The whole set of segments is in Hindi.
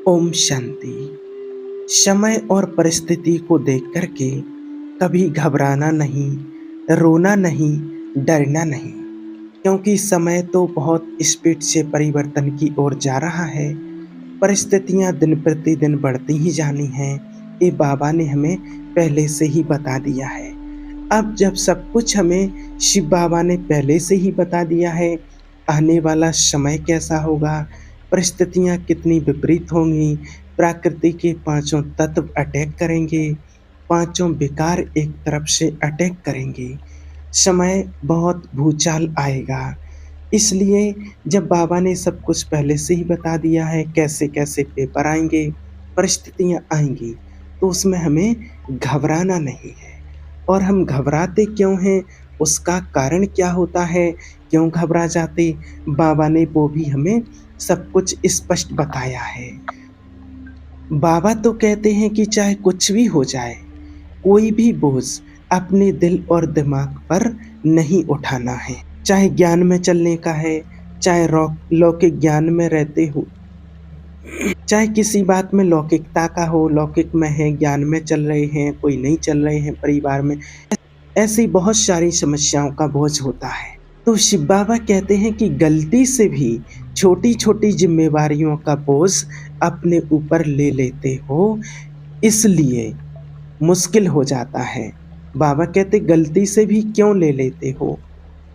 ओम शांति। समय और परिस्थिति को देख कर के कभी घबराना नहीं, रोना नहीं, डरना नहीं, क्योंकि समय तो बहुत स्पीड से परिवर्तन की ओर जा रहा है। परिस्थितियां दिन प्रतिदिन बढ़ती ही जानी हैं। ये बाबा ने हमें पहले से ही बता दिया है। अब जब सब कुछ हमें शिव बाबा ने पहले से ही बता दिया है, आने वाला समय कैसा होगा, परिस्थितियां कितनी विपरीत होंगी, प्रकृति के पांचों तत्व अटैक करेंगे, पांचों विकार एक तरफ से अटैक करेंगे, समय बहुत भूचाल आएगा। इसलिए जब बाबा ने सब कुछ पहले से ही बता दिया है, कैसे कैसे पेपर आएंगे, परिस्थितियां आएंगी, तो उसमें हमें घबराना नहीं है। और हम घबराते क्यों हैं, उसका कारण क्या होता है, क्यों घबरा जाते, बाबा ने वो भी हमें सब कुछ स्पष्ट बताया है। बाबा तो कहते हैं कि चाहे कुछ भी हो जाए, कोई भी बोझ अपने दिल और दिमाग पर नहीं उठाना है। चाहे ज्ञान में चलने का है, चाहे लौकिक ज्ञान में रहते हो, चाहे किसी बात में लौकिकता का हो, लौकिक में है, ज्ञान में चल रहे हैं, कोई नहीं चल रहे हैं, परिवार में ऐसी बहुत सारी समस्याओं का बोझ होता है। तो शिव बाबा कहते हैं कि गलती से भी छोटी छोटी जिम्मेवारियों का बोझ अपने ऊपर ले लेते हो, इसलिए मुश्किल हो जाता है। बाबा कहते गलती से भी क्यों ले लेते हो।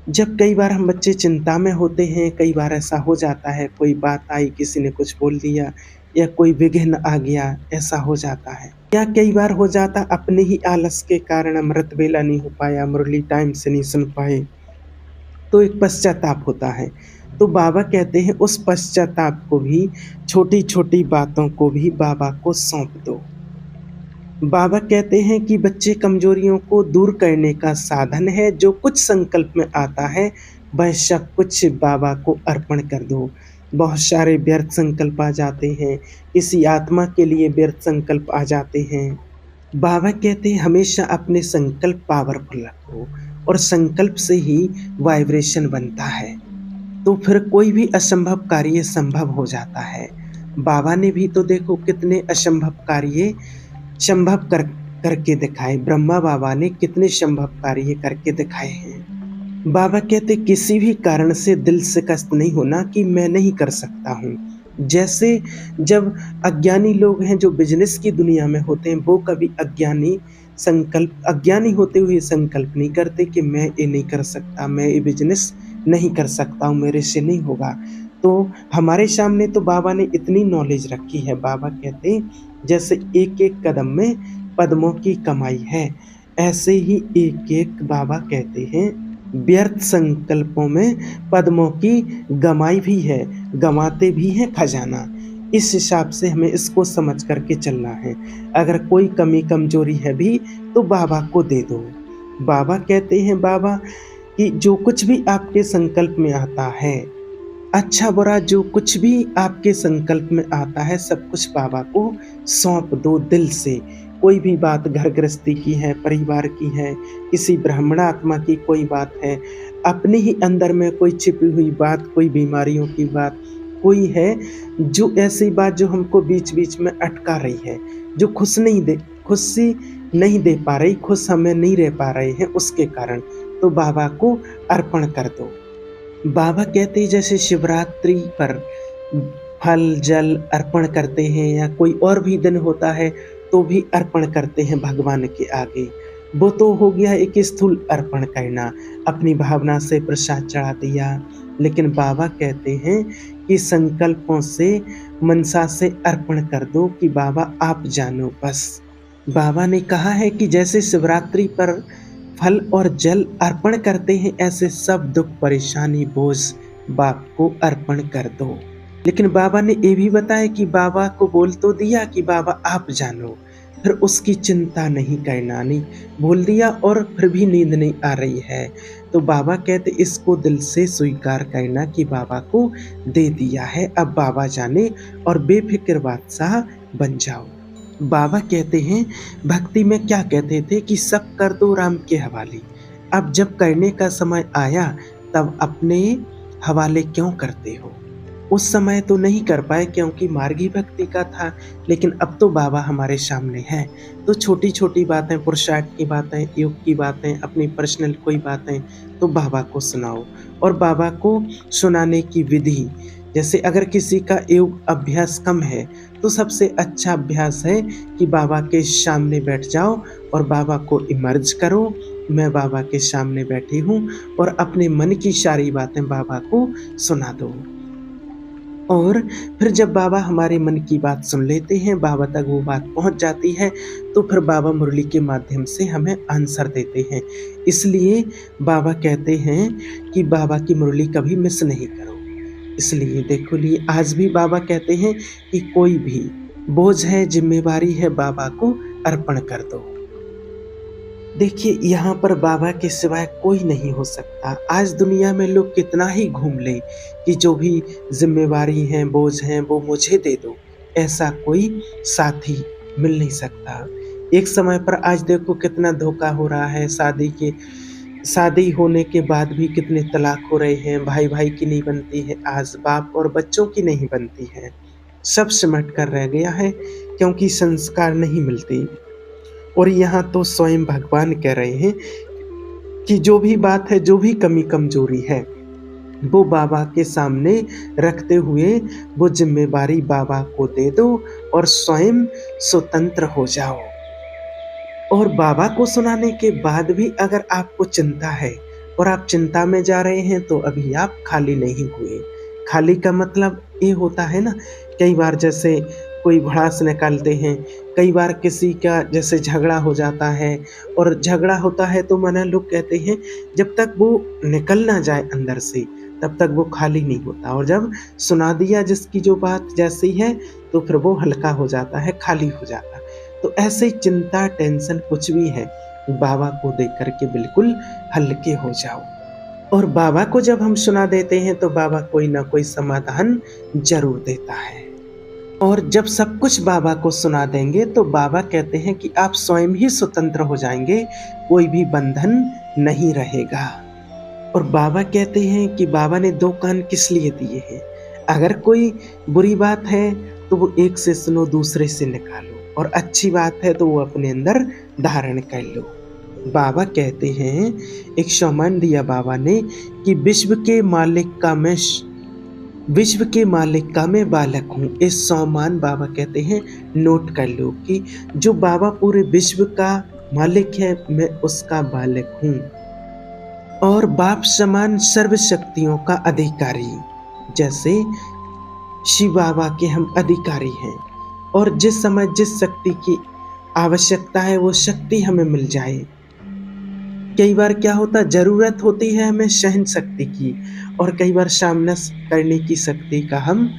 जब कई बार हम बच्चे चिंता में होते हैं, कई बार ऐसा हो जाता है, कोई बात आई, किसी ने कुछ बोल दिया या कोई विघ्न आ गया, ऐसा हो जाता है। या कई बार हो जाता अपने ही आलस के कारण अमृत वेला नहीं हो पाया, मुरली टाइम से नहीं सुन पाए, तो एक पश्चाताप होता है। तो बाबा कहते हैं उस पश्चाताप को भी, छोटी छोटी बातों को भी बाबा को सौंप दो। बाबा कहते हैं कि बच्चे कमजोरियों को दूर करने का साधन है, जो कुछ संकल्प में आता है वह सब कुछ बाबा को अर्पण कर दो। बहुत सारे व्यर्थ संकल्प आ जाते हैं, किसी आत्मा के लिए व्यर्थ संकल्प आ जाते हैं। बाबा कहते हैं हमेशा अपने संकल्प पावरफुल रखो, और संकल्प से ही वाइब्रेशन बनता है, तो फिर कोई भी असंभव कार्य संभव हो जाता है। बाबा ने भी तो देखो कितने असंभव कार्य संभव करके दिखाए। ब्रह्मा बाबा ने कितने संभव कार्य करके दिखाए हैं। बाबा कहते किसी भी कारण से दिल शिकस्त नहीं होना कि मैं नहीं कर सकता हूँ। जैसे जब अज्ञानी लोग हैं जो बिजनेस की दुनिया में होते हैं, वो कभी अज्ञानी होते हुए संकल्प नहीं करते कि मैं ये नहीं कर सकता, मैं ये बिजनेस नहीं कर सकता हूँ, मेरे से नहीं होगा। तो हमारे सामने तो बाबा ने इतनी नॉलेज रखी है। बाबा कहते हैं जैसे एक एक कदम में पद्मों की कमाई है, ऐसे ही एक एक बाबा कहते हैं व्यर्थ संकल्पों में पद्मों की गमाई भी है, गमाते भी हैं खजाना। इस हिसाब से हमें इसको समझ करके चलना है। अगर कोई कमी कमजोरी है भी तो बाबा को दे दो। बाबा कहते हैं बाबा कि जो कुछ भी आपके संकल्प में आता है, अच्छा बुरा जो कुछ भी आपके संकल्प में आता है, सब कुछ बाबा को सौंप दो दिल से। कोई भी बात घर गृहस्थी की है, परिवार की है, किसी ब्राह्मण आत्मा की कोई बात है, अपने ही अंदर में कोई छिपी हुई बात, कोई बीमारियों की बात, कोई है जो ऐसी बात जो हमको बीच बीच में अटका रही है, जो खुशी नहीं दे पा रही, खुश हमें नहीं रह पा रहे हैं उसके कारण, तो बाबा को अर्पण कर दो। बाबा कहते हैं जैसे शिवरात्रि पर फल जल अर्पण करते हैं, या कोई और भी दिन होता है तो भी अर्पण करते हैं भगवान के आगे। वो तो हो गया एक स्थूल अर्पण करना, अपनी भावना से प्रसाद चढ़ा दिया। लेकिन बाबा कहते हैं कि संकल्पों से, मनसा से अर्पण कर दो कि बाबा आप जानो बस। बाबा ने कहा है कि जैसे शिवरात्रि पर फल और जल अर्पण करते हैं, ऐसे सब दुख परेशानी बोझ बाप को अर्पण कर दो। लेकिन बाबा ने ये भी बताया कि बाबा को बोल तो दिया कि बाबा आप जानो, फिर उसकी चिंता नहीं करना, नहीं बोल दिया और फिर भी नींद नहीं आ रही है, तो बाबा कहते इसको दिल से स्वीकार करना कि बाबा को दे दिया है, अब बाबा जाने, और बेफिक्र बादशाह बन जाओ। बाबा कहते हैं भक्ति में क्या कहते थे कि सब कर दो राम के हवाले। अब जब करने का समय आया तब अपने हवाले क्यों करते हो। उस समय तो नहीं कर पाए क्योंकि मार्ग ही भक्ति का था, लेकिन अब तो बाबा हमारे सामने हैं। तो छोटी-छोटी बातें, पुरुषार्थ की बातें, योग की बातें, अपनी पर्सनल कोई बातें, तो बाबा को सुनाओ। और बाबा को सुनाने की विधि, जैसे अगर किसी का योग अभ्यास कम है, तो सबसे अच्छा अभ्यास है कि बाबा के सामने बैठ जाओ और बाबा को इमर्ज करो, मैं बाबा के सामने बैठी हूँ, और अपने मन की सारी बातें बाबा को सुना दो। और फिर जब बाबा हमारे मन की बात सुन लेते हैं, बाबा तक वो बात पहुँच जाती है, तो फिर बाबा मुरली के माध्यम से हमें आंसर देते हैं। इसलिए बाबा कहते हैं कि बाबा की मुरली कभी मिस नहीं करो। इसलिए देखो लिए आज भी बाबा कहते हैं कि कोई भी बोझ है, ज़िम्मेवारी है, बाबा को अर्पण कर दो। देखिए, यहाँ पर बाबा के सिवाय कोई नहीं हो सकता। आज दुनिया में लोग कितना ही घूम लें कि जो भी ज़िम्मेवारी है, बोझ हैं, वो मुझे दे दो, ऐसा कोई साथी मिल नहीं सकता। एक समय पर आज देखो कितना धोखा हो रहा है, शादी होने के बाद भी कितने तलाक हो रहे हैं, भाई-भाई की नहीं बनती है, आज बाप और बच्चों की नहीं बनती है। सब सिमट कर रह गया है क्योंकि संस्कार नहीं मिलते। और यहाँ तो स्वयं भगवान कह रहे हैं कि जो भी बात है, जो भी कमी कमजोरी है, वो बाबा के सामने रखते हुए वो जिम्मेवारी बाबा को दे दो और स्वयं स्वतंत्र हो जाओ। और बाबा को सुनाने के बाद भी अगर आपको चिंता है और आप चिंता में जा रहे हैं, तो अभी आप खाली नहीं हुए। खाली का मतलब ये होता है ना, कई बार जैसे कोई भड़ास निकालते हैं, कई बार किसी का जैसे झगड़ा हो जाता है, और झगड़ा होता है तो माना लोग कहते हैं जब तक वो निकल ना जाए अंदर से, तब तक वो खाली नहीं होता, और जब सुना दिया जिसकी जो बात जैसी है, तो फिर वो हल्का हो जाता है, खाली हो जाता है। तो ऐसे ही चिंता, टेंशन कुछ भी है, बाबा को देख करके बिल्कुल हल्के हो जाओ। और बाबा को जब हम सुना देते हैं, तो बाबा कोई ना कोई समाधान ज़रूर देता है। और जब सब कुछ बाबा को सुना देंगे, तो बाबा कहते हैं कि आप स्वयं ही स्वतंत्र हो जाएंगे, कोई भी बंधन नहीं रहेगा। और बाबा कहते हैं कि बाबा ने 2 कान किस लिए दिए हैं? अगर कोई बुरी बात है, तो वो एक से सुनो, दूसरे से निकालो, और अच्छी बात है तो वो अपने अंदर धारण कर लो। बाबा कहते हैं, एक सम्मान दिया बाबा ने कि विश्व के मालिक का मैं बालक हूँ। इस सम्मान बाबा कहते हैं नोट कर लो कि जो बाबा पूरे विश्व का मालिक है, मैं उसका बालक हूँ, और बाप समान सर्व शक्तियों का अधिकारी। जैसे शिव बाबा के हम अधिकारी हैं, और जिस समय जिस शक्ति की आवश्यकता है, वो शक्ति हमें मिल जाए। कई बार क्या होता, ज़रूरत होती है हमें सहन शक्ति की, और कई बार सामना करने की शक्ति का हम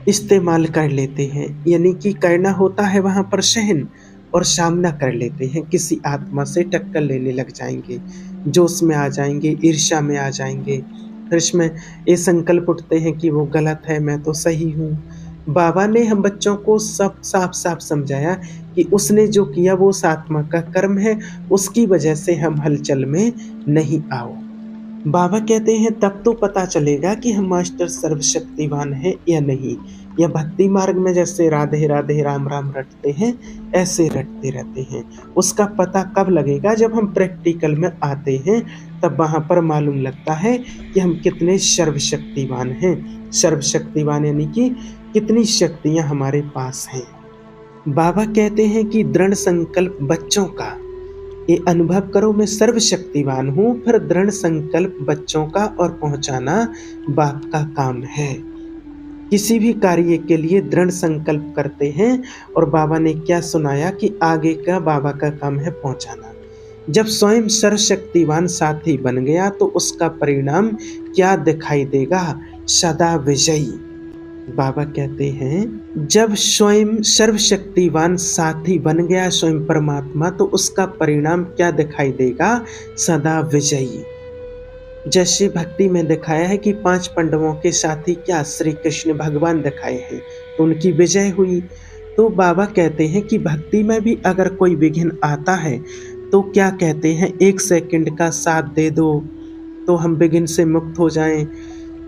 इस्तेमाल कर लेते हैं, यानी कि करना होता है वहाँ पर सहन, और सामना कर लेते हैं, किसी आत्मा से टक्कर लेने लग जाएंगे, जोश में आ जाएंगे, ईर्ष्या में आ जाएंगे, फिर इसमें ये संकल्प उठते हैं कि वो गलत है, मैं तो सही हूँ। बाबा ने हम बच्चों को सब साफ साफ समझाया कि उसने जो किया वो उस आत्मा का कर्म है, उसकी वजह से हम हलचल में नहीं आओ। बाबा कहते हैं तब तो पता चलेगा कि हम मास्टर सर्वशक्तिवान हैं या नहीं, या भक्ति मार्ग में जैसे राधे राधे राम राम रटते हैं, ऐसे रटते रहते हैं। उसका पता कब लगेगा, जब हम प्रैक्टिकल में आते हैं, तब वहाँ पर मालूम लगता है कि हम कितने सर्वशक्तिवान हैं। सर्वशक्तिवान यानी कि कितनी शक्तियाँ हमारे पास हैं। बाबा कहते हैं कि दृढ़ संकल्प बच्चों का, ये अनुभव करो मैं सर्वशक्तिवान हूँ, फिर दृढ़ संकल्प बच्चों का और पहुँचाना बाप का काम है। किसी भी कार्य के लिए दृढ़ संकल्प करते हैं, और बाबा ने क्या सुनाया कि आगे का बाबा का काम है पहुँचाना। जब स्वयं सर्वशक्तिवान साथी बन गया, तो उसका परिणाम क्या दिखाई देगा, सदा विजयी। बाबा कहते हैं जब स्वयं सर्वशक्तिवान साथी बन गया स्वयं परमात्मा, तो उसका परिणाम क्या दिखाई देगा, सदा विजयी। जैसे भक्ति में दिखाया है कि 5 पांडवों के साथी क्या श्री कृष्ण भगवान दिखाए हैं, तो उनकी विजय हुई। तो बाबा कहते हैं कि भक्ति में भी अगर कोई विघ्न आता है, तो क्या कहते हैं 1 सेकंड का साथ दे दो, तो हम विघ्न से मुक्त हो जाएं।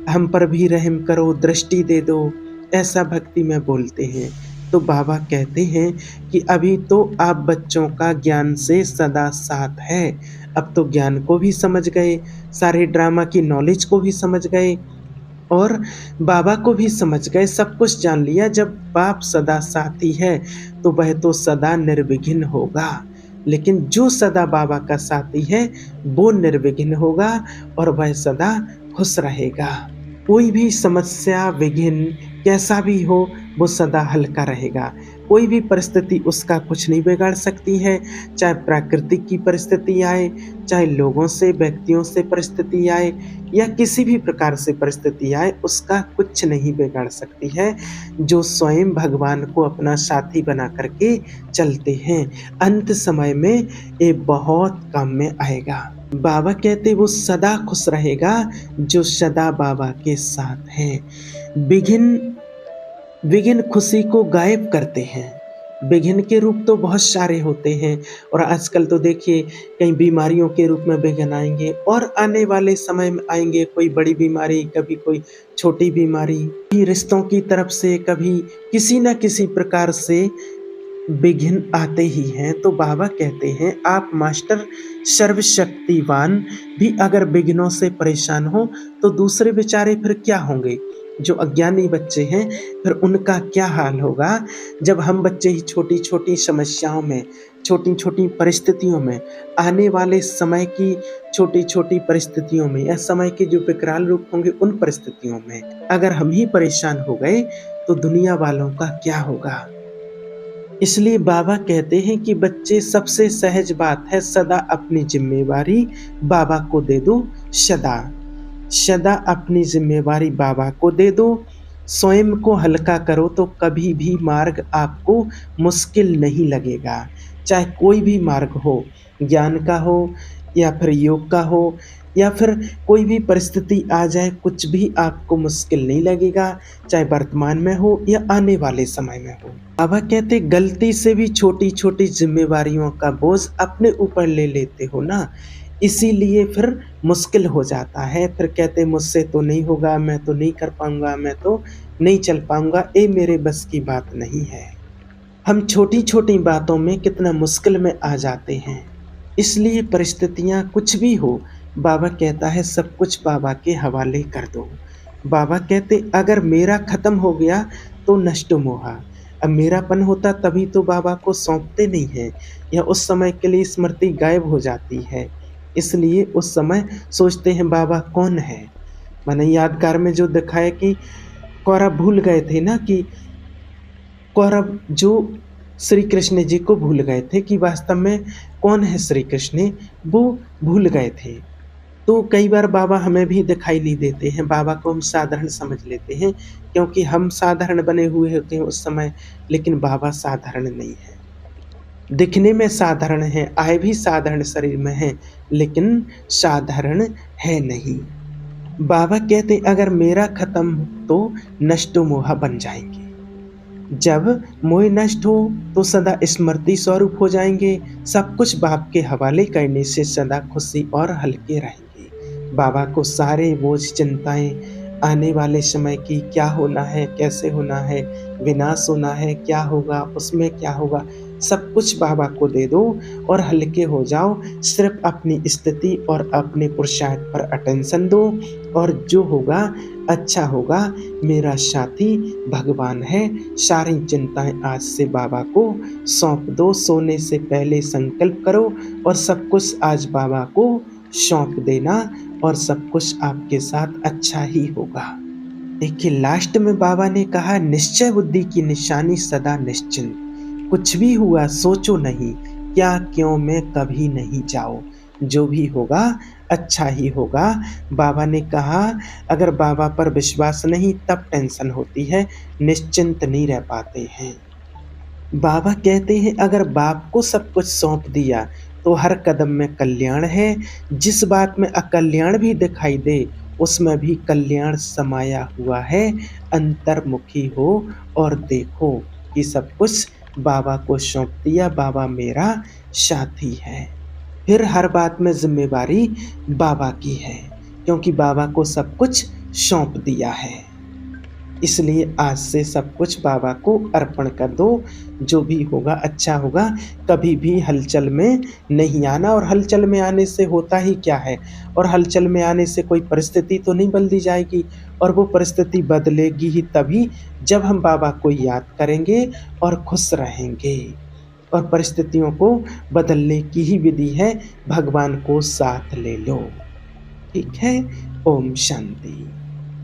हम पर भी रहम करो, दृष्टि दे दो, ऐसा भक्ति में बोलते हैं। तो बाबा कहते हैं कि अभी तो आप बच्चों का ज्ञान से सदा साथ है। अब तो ज्ञान को भी समझ गए, सारे ड्रामा की नॉलेज को भी समझ गए और बाबा को भी समझ गए, सब कुछ जान लिया। जब बाप सदा साथी है, तो वह तो सदा निर्विघ्न होगा। लेकिन जो सदा बाबा का साथी है, वो निर्विघ्न होगा और वह सदा खुश रहेगा। कोई भी समस्या, विघ्न कैसा भी हो, वो सदा हल्का रहेगा। कोई भी परिस्थिति उसका कुछ नहीं बिगाड़ सकती है, चाहे प्राकृतिक की परिस्थिति आए, चाहे लोगों से, व्यक्तियों से परिस्थिति आए या किसी भी प्रकार से परिस्थिति आए, उसका कुछ नहीं बिगाड़ सकती है, जो स्वयं भगवान को अपना साथी बना करके चलते हैं। अंत समय में ये बहुत काम में आएगा। बाबा कहते वो सदा खुश रहेगा जो सदा बाबा के साथ है। विघ्न विघ्न खुशी को गायब करते हैं। विघ्न के रूप तो बहुत सारे होते हैं और आजकल तो देखिए कई बीमारियों के रूप में विघ्न आएंगे और आने वाले समय में आएंगे कोई बड़ी बीमारी, कभी कोई छोटी बीमारी, कभी रिश्तों की तरफ से, कभी किसी न किसी प्रकार से विघ्न आते ही हैं। तो बाबा कहते हैं आप मास्टर सर्वशक्तिवान भी अगर विघ्नों से परेशान हो तो दूसरे बेचारे फिर क्या होंगे? जो अज्ञानी बच्चे हैं फिर उनका क्या हाल होगा? जब हम बच्चे ही छोटी-छोटी समस्याओं में, छोटी-छोटी परिस्थितियों में, आने वाले समय की छोटी-छोटी परिस्थितियों में या समय के जो विकराल रूप होंगे उन परिस्थितियों में अगर हम ही परेशान हो गए तो दुनिया वालों का क्या होगा? इसलिए बाबा कहते हैं कि बच्चे सबसे सहज बात है सदा अपनी जिम्मेवारी बाबा को दे दो। सदा सदा अपनी जिम्मेवारी बाबा को दे दो। स्वयं को हल्का करो तो कभी भी मार्ग आपको मुश्किल नहीं लगेगा। चाहे कोई भी मार्ग हो, ज्ञान का हो या फिर योग का हो या फिर कोई भी परिस्थिति आ जाए, कुछ भी आपको मुश्किल नहीं लगेगा, चाहे वर्तमान में हो या आने वाले समय में हो। बाबा कहते गलती से भी छोटी-छोटी जिम्मेवारियों का बोझ अपने ऊपर ले लेते हो ना, इसीलिए फिर मुश्किल हो जाता है। फिर कहते मुझसे तो नहीं होगा, मैं तो नहीं कर पाऊँगा, मैं तो नहीं चल पाऊँगा, ये मेरे बस की बात नहीं है। हम छोटी-छोटी बातों में कितना मुश्किल में आ जाते हैं। इसलिए परिस्थितियाँ कुछ भी हो, बाबा कहता है सब कुछ बाबा के हवाले कर दो। बाबा कहते अगर मेरा ख़त्म हो गया तो नष्टो मोहा। अब मेरापन होता तभी तो बाबा को सौंपते नहीं हैं या उस समय के लिए स्मृति गायब हो जाती है। इसलिए उस समय सोचते हैं बाबा कौन है? मैंने यादगार में जो दिखाया कि कौरव भूल गए थे ना कि कौरव जो श्री कृष्ण जी को भूल गए थे कि वास्तव में कौन है श्री कृष्ण, वो भूल गए थे। तो कई बार बाबा हमें भी दिखाई नहीं देते हैं, बाबा को हम साधारण समझ लेते हैं क्योंकि हम साधारण बने हुए होते हैं उस समय, लेकिन बाबा साधारण नहीं है। दिखने में साधारण है, आए भी साधारण शरीर में हैं, लेकिन साधारण है नहीं। बाबा कहते अगर मेरा खत्म तो नष्टो मोहा बन जाएंगे। जब मोह नष्ट हो तो सदा स्मृति स्वरूप हो जाएंगे। सब कुछ बाप के हवाले करने से सदा खुशी और हल्के रहेंगे। बाबा को सारे बोझ, चिंताएं, आने वाले समय की क्या होना है, कैसे होना है, विनाश होना है, क्या होगा, उसमें क्या होगा, सब कुछ बाबा को दे दो और हल्के हो जाओ। सिर्फ अपनी स्थिति और अपने पुरुषार्थ पर अटेंशन दो और जो होगा अच्छा होगा। मेरा साथी भगवान है। सारी चिंताएं आज से बाबा को सौंप दो। सोने से पहले संकल्प करो और सब कुछ आज बाबा को सौंप देना और सब कुछ आपके साथ अच्छा ही होगा। देखिए लास्ट में बाबा ने कहा निश्चय बुद्धि की निशानी सदा निश्चिंत। कुछ भी हुआ सोचो नहीं, क्या क्यों में कभी नहीं जाओ। जो भी होगा अच्छा ही होगा। बाबा ने कहा अगर बाबा पर विश्वास नहीं तब टेंशन होती है, निश्चिंत नहीं रह पाते हैं। बाबा कहते हैं अगर बाप को सब कुछ सौंप दिया तो हर कदम में कल्याण है। जिस बात में अकल्याण भी दिखाई दे उसमें भी कल्याण समाया हुआ है। अंतर्मुखी हो और देखो कि सब कुछ बाबा को सौंप दिया, बाबा मेरा साथी है। फिर हर बात में जिम्मेवारी बाबा की है क्योंकि बाबा को सब कुछ सौंप दिया है। इसलिए आज से सब कुछ बाबा को अर्पण कर दो, जो भी होगा अच्छा होगा। कभी भी हलचल में नहीं आना, और हलचल में आने से होता ही क्या है, और हलचल में आने से कोई परिस्थिति तो नहीं बदली जाएगी, और वो परिस्थिति बदलेगी ही तभी जब हम बाबा को याद करेंगे और खुश रहेंगे। और परिस्थितियों को बदलने की ही विधि है, भगवान को साथ ले लो। ठीक है? ओम शांति।